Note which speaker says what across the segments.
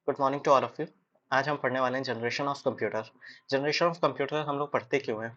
Speaker 1: Good morning to all of you. आज हम पढ़ने वाले हैं generation of computer. Generation of computer हम लोग पढ़ते क्यों हैं?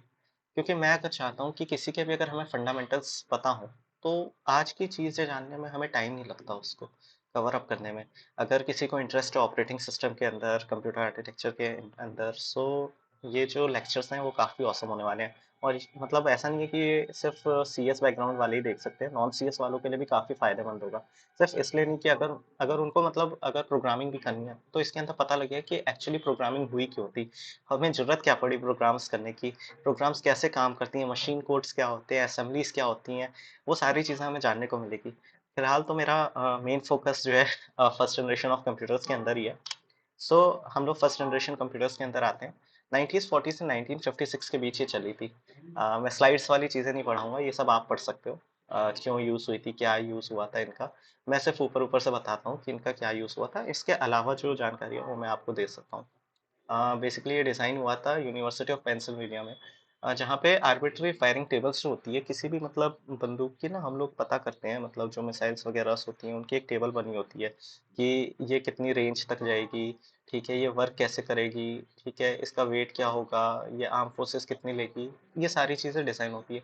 Speaker 1: क्योंकि मैं अगर चाहता हूँ कि किसी के भी अगर हमें फंडामेंटल्स पता हो, तो आज की चीज़ें जानने में हमें टाइम नहीं लगता उसको कवर अप करने में। अगर किसी को इंटरेस्ट है ऑपरेटिंग सिस्टम के अंदर, कंप्यूटर आर्किटेक्चर के अंदर, ये जो लेक्चर्स हैं वो काफ़ी ऑसम होने वाले हैं। और मतलब ऐसा नहीं है कि ये सिर्फ सीएस बैकग्राउंड वाले ही देख सकते हैं, नॉन सीएस वालों के लिए भी काफ़ी फायदेमंद होगा। सिर्फ इसलिए नहीं कि अगर अगर उनको मतलब अगर प्रोग्रामिंग भी करनी है, तो इसके अंदर पता लगे कि एक्चुअली प्रोग्रामिंग हुई क्यों थी, हमें ज़रूरत क्या पड़ी प्रोग्राम्स करने की, प्रोग्राम्स कैसे काम करती हैं, मशीन कोड्स क्या होते हैं, असेंबलीज़ क्या होती हैं, वो सारी चीज़ें हमें जानने को मिलेगी। फिलहाल तो मेरा मेन फ़ोकस जो है फर्स्ट जनरेशन ऑफ कंप्यूटर्स के अंदर ही है। हम लोग फर्स्ट जनरेशन कंप्यूटर्स के अंदर आते हैं। 1940 से 1956 के बीच ये चली थी। मैं स्लाइड्स वाली चीज़ें नहीं पढ़ाऊँगा, ये सब आप पढ़ सकते हो। क्यों यूज़ हुई थी, क्या यूज़ हुआ था इनका। मैं सिर्फ़ ऊपर-ऊपर से बताता हूँ कि इनका क्या यूज़ हुआ था। इसके अलावा जो जानकारी है वो मैं आपको दे सकता हूँ। बेसिकली ये डिज़ाइन हुआ था यूनिवर्सिटी ऑफ पेंसिल्वेनिया में, जहाँ पे आर्बिट्ररी फायरिंग टेबल्स जो होती है किसी भी मतलब बंदूक की ना हम लोग पता करते हैं, मतलब जो मिसाइल्स वगैरह होती हैं उनकी एक टेबल बनी होती है कि ये कितनी रेंज तक जाएगी, ठीक है, ये वर्क कैसे करेगी, ठीक है, इसका वेट क्या होगा, ये आर्म फोर्सेस कितनी लेगी, ये सारी चीज़ें डिज़ाइन होती है।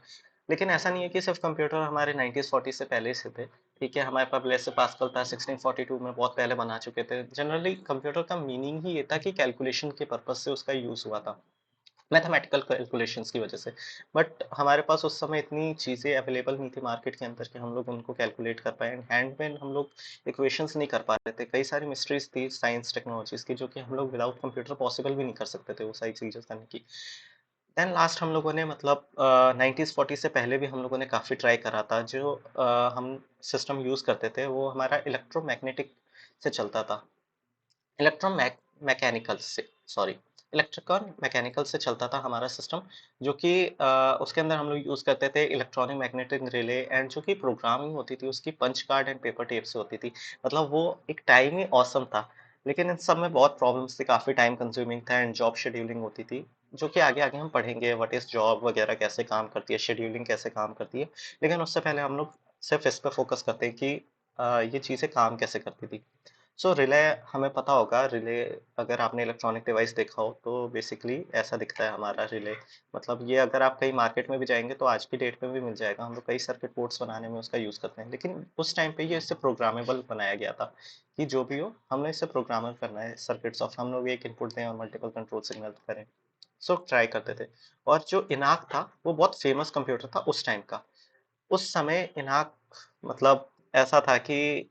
Speaker 1: लेकिन ऐसा नहीं है कि सिर्फ कंप्यूटर हमारे 1940 से पहले से थे। ठीक है, हमारे पास ब्लेस पास्कल था 1642 में, बहुत पहले बना चुके थे। जनरली कंप्यूटर का मीनिंग ही ये था कि कैलकुलेशन के पर्पज़ से उसका यूज़ हुआ था, मैथमेटिकल कैलकुलेशंस की वज़ह से। बट हमारे पास उस समय इतनी चीज़ें अवेलेबल नहीं थी मार्केट के अंदर कि हम लोग उनको कैलकुलेट कर पाएँ। हैंड में हम लोग इक्वेशंस नहीं कर पा रहे थे। कई सारी मिस्ट्रीज़ थी साइंस टेक्नोलॉजीज़ की जो कि हम लोग विदाउट कंप्यूटर पॉसिबल भी नहीं कर सकते थे वो सारी चीज़ें करने की। देन लास्ट हम लोगों ने मतलब 1940 से पहले भी हम लोगों ने काफ़ी ट्राई करा था। हम सिस्टम यूज़ करते थे वो हमारा इलेक्ट्रोमैग्नेटिक से चलता था। इलेक्ट्रोमैक मैकेनिकल से सॉरी इलेक्ट्रिकल मैकेनिकल से चलता था हमारा सिस्टम, जो कि उसके अंदर हम लोग यूज़ करते थे इलेक्ट्रॉनिक मैग्नेटिक रिले, एंड जो कि प्रोग्रामिंग होती थी उसकी punch card and paper tape से होती थी। मतलब वो एक टाइम ही ऑसम था। लेकिन इन सब में बहुत प्रॉब्लम्स थी, काफ़ी टाइम कंज्यूमिंग था एंड जॉब शेड्यूलिंग होती थी, जो कि आगे-आगे हम पढ़ेंगे व्हाट इज़ जॉब वगैरह कैसे काम करती है, शेड्यूलिंग कैसे काम करती है। लेकिन उससे पहले हम लोग सिर्फ़ इस पे फ़ोकस करते हैं कि ये चीज़ें काम कैसे करती थी। रिले हमें पता होगा, रिले अगर आपने इलेक्ट्रॉनिक डिवाइस देखा हो तो बेसिकली ऐसा दिखता है हमारा रिले। मतलब ये अगर आप कहीं मार्केट में भी जाएँगे तो आज की डेट में भी मिल जाएगा। हम लोग कई सर्किट बोर्ड्स बनाने में उसका यूज़ करते हैं। लेकिन उस टाइम पे ये इससे प्रोग्रामेबल बनाया गया था कि जो भी हो हमने इसे प्रोग्रामर करना है, सर्किट्स ऑफ हम लोग एक इनपुट दें और मल्टीपल कंट्रोल सिग्नल करें। ट्राई करते थे। और जो इनाक था वो बहुत फेमस कंप्यूटर था उस टाइम का। उस समय इनाक मतलब ऐसा था कि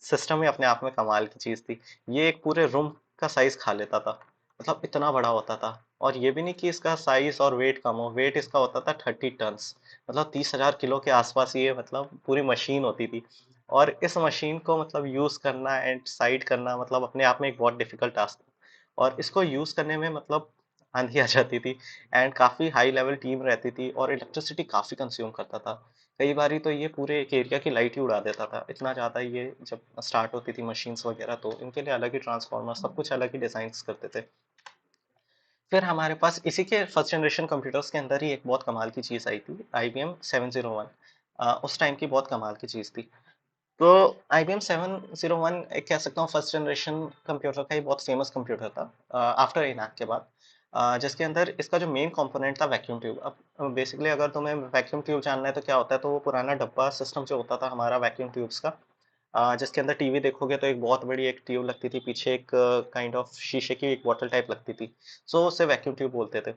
Speaker 1: सिस्टम ही अपने आप में कमाल की चीज़ थी। ये एक पूरे रूम का साइज़ खा लेता था। मतलब इतना बड़ा होता था। और ये भी नहीं कि इसका साइज़ और वेट कम हो, वेट इसका होता था 30 टन्स। मतलब 30,000 किलो के आसपास ये मतलब पूरी मशीन होती थी। और इस मशीन को मतलब यूज़ करना एंड साइड करना मतलब अपने आप में एक बहुत डिफ़िकल्ट टास्क था। और इसको यूज़ करने में मतलब आँधी आ जाती थी एंड काफ़ी हाई लेवल टीम रहती थी और इलेक्ट्रिसिटी काफ़ी कंज़्यूम करता था। कई बारी तो ये पूरे एक एरिया की लाइट ही उड़ा देता था। इतना ज़्यादा ये जब स्टार्ट होती थी मशीन्स वगैरह, तो इनके लिए अलग ही ट्रांसफ़ार्मर सब कुछ अलग ही डिज़ाइन्स करते थे। फिर हमारे पास इसी के फर्स्ट जनरेशन कंप्यूटर्स के अंदर ही एक बहुत कमाल की चीज़ आई थी, आईबीएम 701। उस टाइम की बहुत कमाल की चीज़ थी। तो आईबीएम 701 एक कह सकता हूँ फर्स्ट जनरेशन कंप्यूटर का ही बहुत फ़ेमस कंप्यूटर था, आफ्टर ENIAC के बाद। जिसके अंदर इसका जो मेन कंपोनेंट था वैक्यूम ट्यूब। अब बेसिकली अगर तुम्हें वैक्यूम ट्यूब जानना है तो क्या होता है, तो वो पुराना डब्बा सिस्टम जो होता था हमारा वैक्यूम ट्यूब्स का, जिसके अंदर टीवी देखोगे तो एक बहुत बड़ी एक ट्यूब लगती थी, पीछे एक काइंड ऑफ शीशे की एक बॉटल टाइप लगती थी। उसे वैक्यूम ट्यूब बोलते थे।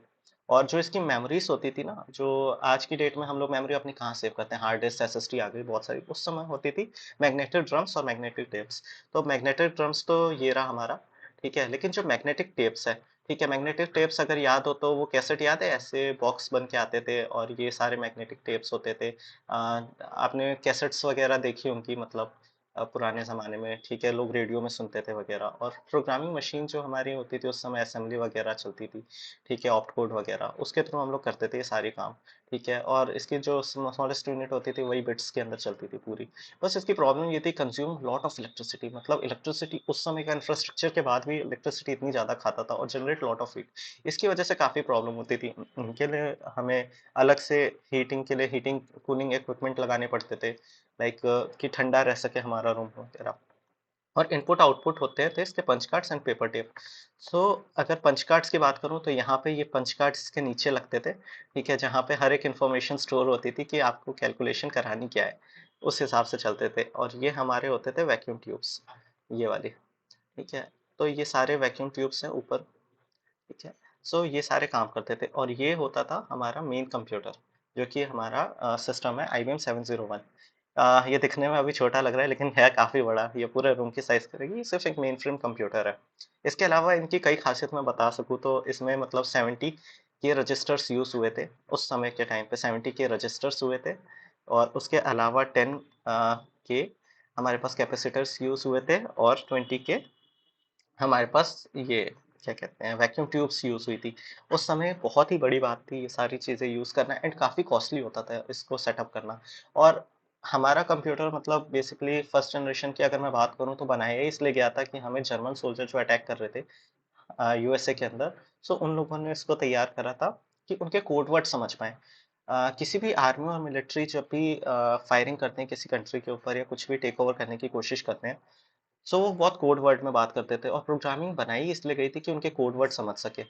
Speaker 1: और जो इसकी मेमोरीज़ होती थी ना, जो आज की डेट में हम लोग मेमोरी अपनी कहाँ सेव करते हैं, हार्ड डिस्क, एसएसडी आ गई बहुत सारी, उस समय होती थी मैग्नेटिक ड्रम्स और मैग्नेटिक टेप्स। तो मैग्नेटिक ड्रम्स तो ये रहा हमारा, ठीक है? लेकिन जो मैग्नेटिक टेप्स है, ठीक है? मैग्नेटिक टेप्स अगर याद हो तो वो कैसेट याद है? ऐसे बॉक्स बन के आते थे और ये सारे मैग्नेटिक टेप्स होते थे। आपने कैसेट्स वगैरह देखी होंगी, मतलब पुराने ज़माने में, ठीक है? लोग रेडियो में सुनते थे वगैरह। और प्रोग्रामिंग मशीन जो हमारी होती थी उस समय असेंबली वगैरह चलती थी, ठीक है? ऑप्ट कोड वगैरह, उसके थ्रू हम लोग करते थे ये सारे काम, ठीक है? और इसकी जो स्मॉलेस्ट यूनिट होती थी वही बिट्स के अंदर चलती थी पूरी। बस इसकी प्रॉब्लम ये थी, कंज़्यूम लॉट ऑफ इलेक्ट्रिसिटी। मतलब इलेक्ट्रिसिटी उस समय का इंफ्रास्ट्रक्चर के बाद भी इलेक्ट्रिसिटी इतनी ज़्यादा खाता था और जनरेट लॉट ऑफ हीट। इसकी वजह से काफ़ी प्रॉब्लम होती थी। इनके लिए हमें अलग से हीटिंग के लिए हीटिंग कूलिंग इक्विपमेंट लगाने पड़ते थे, लाइक कि ठंडा रह सके हमारा रूम वगैरह। और इनपुट आउटपुट होते थे इसके punch cards and paper tape. So अगर पंच कार्ड्स की बात करूँ तो यहाँ पे ये पंच कार्ड्स के नीचे लगते थे, ठीक है? जहाँ पे हर एक इन्फॉर्मेशन स्टोर होती थी कि आपको कैलकुलेशन करानी क्या है, उस हिसाब से चलते थे और ये हमारे होते थे वैक्यूम ट्यूब्स, ये वाली, ठीक है? तो ये सारे वैक्यूम ट्यूब्स हैं ऊपर, ठीक है? सो ये सारे काम करते थे और ये होता था हमारा मेन कंप्यूटर, जो कि हमारा सिस्टम है आईबीएम 701। ये दिखने में अभी छोटा लग रहा है लेकिन है काफ़ी बड़ा, ये पूरे रूम की साइज़ करेगी, सिर्फ़ एक मेन फ्रेम कंप्यूटर है। इसके अलावा इनकी कई ख़ासियत मैं बता सकूँ तो इसमें मतलब 70 के रजिस्टर्स यूज़ हुए थे, उस समय के टाइम पे 70 के रजिस्टर्स हुए थे और उसके अलावा 10 के हमारे पास कैपेसिटर्स यूज़ हुए थे और 20 के हमारे पास ये क्या कहते हैं वैक्यूम ट्यूब्स यूज़ हुई थी। उस समय बहुत ही बड़ी बात थी ये सारी चीज़ें यूज़ करना एंड काफ़ी कॉस्टली होता था इसको सेटअप करना। और हमारा कंप्यूटर मतलब बेसिकली फर्स्ट जनरेशन की अगर मैं बात करूँ तो बनाया ही इसलिए गया था कि हमें जर्मन सोल्जर जो अटैक कर रहे थे यूएसए के अंदर, सो उन लोगों ने इसको तैयार करा था कि उनके कोड वर्ड समझ पाएँ। किसी भी आर्मी और मिलिट्री जब भी फायरिंग करते हैं किसी कंट्री के ऊपर या कुछ भी टेक ओवर करने की कोशिश करते हैं, सो वो बहुत कोड वर्ड में बात करते थे और प्रोग्रामिंग बनाई इसलिए गई थी कि उनके कोड वर्ड समझ सके।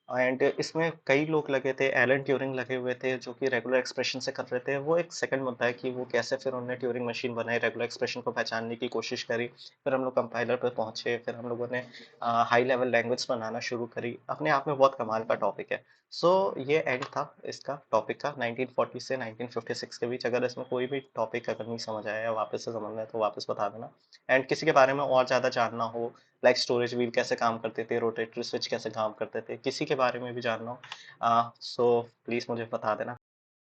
Speaker 1: एंड इसमें कई लोग लगे थे, एलन ट्यूरिंग लगे हुए थे जो कि रेगुलर एक्सप्रेशन से कर रहे थे। वो एक सेकंड मुद्दा है कि वो कैसे फिर उन्होंने ट्यूरिंग मशीन बनाई, रेगुलर एक्सप्रेशन को पहचानने की कोशिश करी। फिर हम लोग कंपाइलर पे पहुँचे, फिर हम लोगों ने हाई लेवल लैंग्वेज बनाना शुरू करी। अपने आप में बहुत कमाल का टॉपिक है। सो ये एंड था इसका टॉपिक का 1940 से 1956 के बीच। अगर इसमें कोई भी टॉपिक अगर नहीं समझ आया या वापस से समझना है तो वापस बता देना। एंड किसी के बारे में और ज़्यादा जानना हो लाइक स्टोरेज व्हील कैसे काम करते थे, रोटेटरी स्विच कैसे काम करते थे, किसी के बारे में भी जानना हो सो प्लीज़ मुझे बता देना।